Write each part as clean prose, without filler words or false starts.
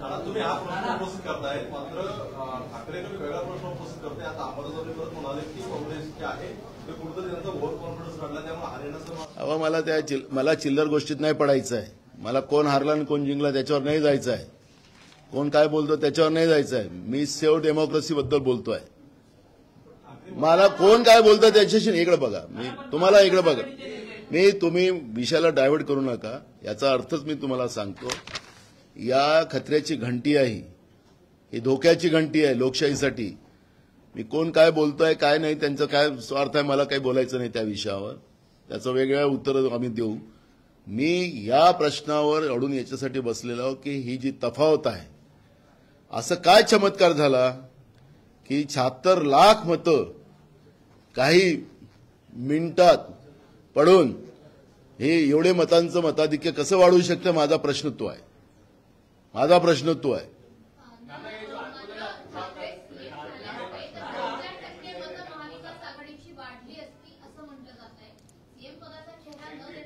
तुम्ही हा प्रश्न उपस्थित करताय, मात्र ठाकरे वेगळा प्रश्न उपस्थित करताय. आता अंबादासाहेब परत म्हणाले की काँग्रेस जे आहे ते कुठेतरी त्यांचा ओव्हर कॉन्फिडन्स काढला, त्यामुळे हरियाणाचं मला चिल्लर गोष्टीत नाही पडायचं आहे. मला कोण हारला आणि कोण जिंकला त्याच्यावर नाही जायचं आहे. कोण काय बोलतो त्याच्यावर नाही जायचं आहे. मी सेव्ह डेमोक्रेसी बद्दल बोलतोय. मला कोण काय बोलतं त्याच्याशी इकडे बघा. मी तुम्हाला इकडे बघा. तुम्ही विषयाला डायव्हर्ट करू नका. याचा अर्थच मी तुम्हाला सांगतो. या खतऱ्याची घंटी आहे, ही धोक्याची घंटी आहे लोकशाहीसाठी. मी कोण काय बोलतोय काय नाही त्यांचं काय स्वार्थ आहे मला काही बोलायचं नाही त्या विषयावर. त्याचं वेगळं उत्तर आम्ही देऊ. मी या प्रश्नावर अडून याच्यासाठी बसलेलो की ही जी तफावत आहे, असं काय चमत्कार झाला की 76 लाख मतं काही मिनिटात पडून हे एवढे मतांचं मताधिक्य कसं वाढवू शकतं? माझा प्रश्न तो आहे. माझा प्रश्न तो आहे.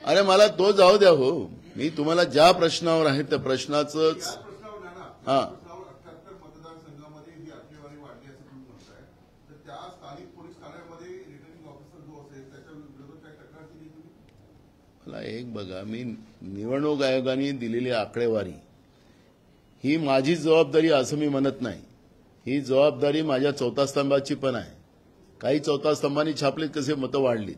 अरे मला तो जाऊ द्या हो. मी तुम्हाला ज्या प्रश्नावर आहे त्या प्रश्नाचंच हा मला एक बघा. मी निवडणूक आयोगाने दिलेली आकडेवारी ही माझी जबाबदारी असं मी म्हणत नाही. ही जबाबदारी माझ्या चौथा स्तंभाची पण आहे. काही चौथा स्तंभांनी छापलीत कसे मतं वाढलीत.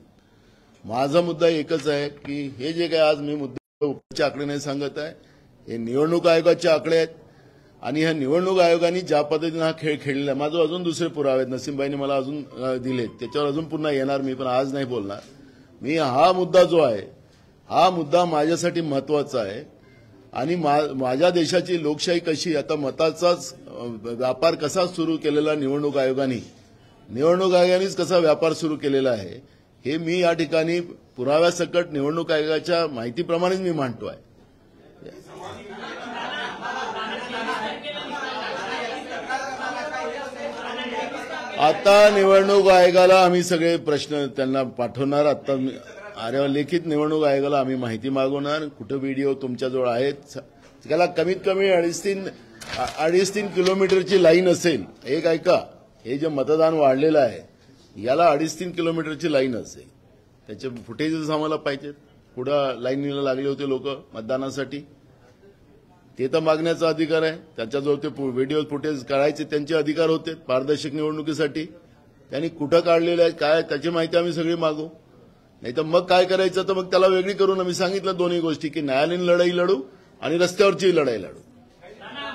माझा मुद्दा एकच आहे की हे जे काय आज मी मुद्दे आकडे नाही सांगत आहे, हे निवडणूक आयोगाचे आकडे आहेत. आणि ह्या निवडणूक आयोगाने ज्या पद्धतीने हा खेळ खेळलेला, माझं अजून दुसरे पुरावे आहेत, नसीमबाईंनी मला अजून दिलेत, त्याच्यावर अजून पुन्हा येणार मी, पण आज नाही बोलणार मी. हा मुद्दा जो आहे हा मुद्दा माझ्यासाठी महत्वाचा आहे. आणि माझ्या देशाची लोकशाही कशी, आता मताचाच व्यापार कसा सुरू केलेला निवडणूक आयोगानेच कसा व्यापार सुरू केलेला आहे हे मी या ठिकाणी पुराव्यासकट निवडणूक आयोगाच्या माहितीप्रमाणेच मी मांडतो आहे. आता निवडणूक आयोगाला आम्ही सगळे प्रश्न त्यांना पाठवणार. आता लेखित निवडणूक आयोगाला आम्ही माहिती मागवणार. कुठे व्हिडिओ तुमच्याजवळ आहेत, त्याला कमीत कमी 2.5-3 किलोमीटरची लाईन असेल. एक ऐका, हे जे मतदान वाढलेलं आहे याला 2.5-3 किलोमीटरची लाईन असेल. त्याचे फुटेजेस आम्हाला पाहिजेत. पुढे लाईनीला लागले होते लोक मतदानासाठी, ते तर मागण्याचा अधिकार आहे. त्याच्याजवळ ते व्हिडिओ फुटेज काढायचे त्यांचे अधिकार होते पारदर्शक निवडणुकीसाठी. त्यांनी कुठं काढलेले आहेत काय त्याची माहिती आम्ही सगळी मागू. नाही तर मग काय करायचं, तर मग त्याला वेगळी करून आम्ही सांगितलं दोन्ही गोष्टी की न्यायालयीन लढाई लढू आणि रस्त्यावरची लढाई लढू.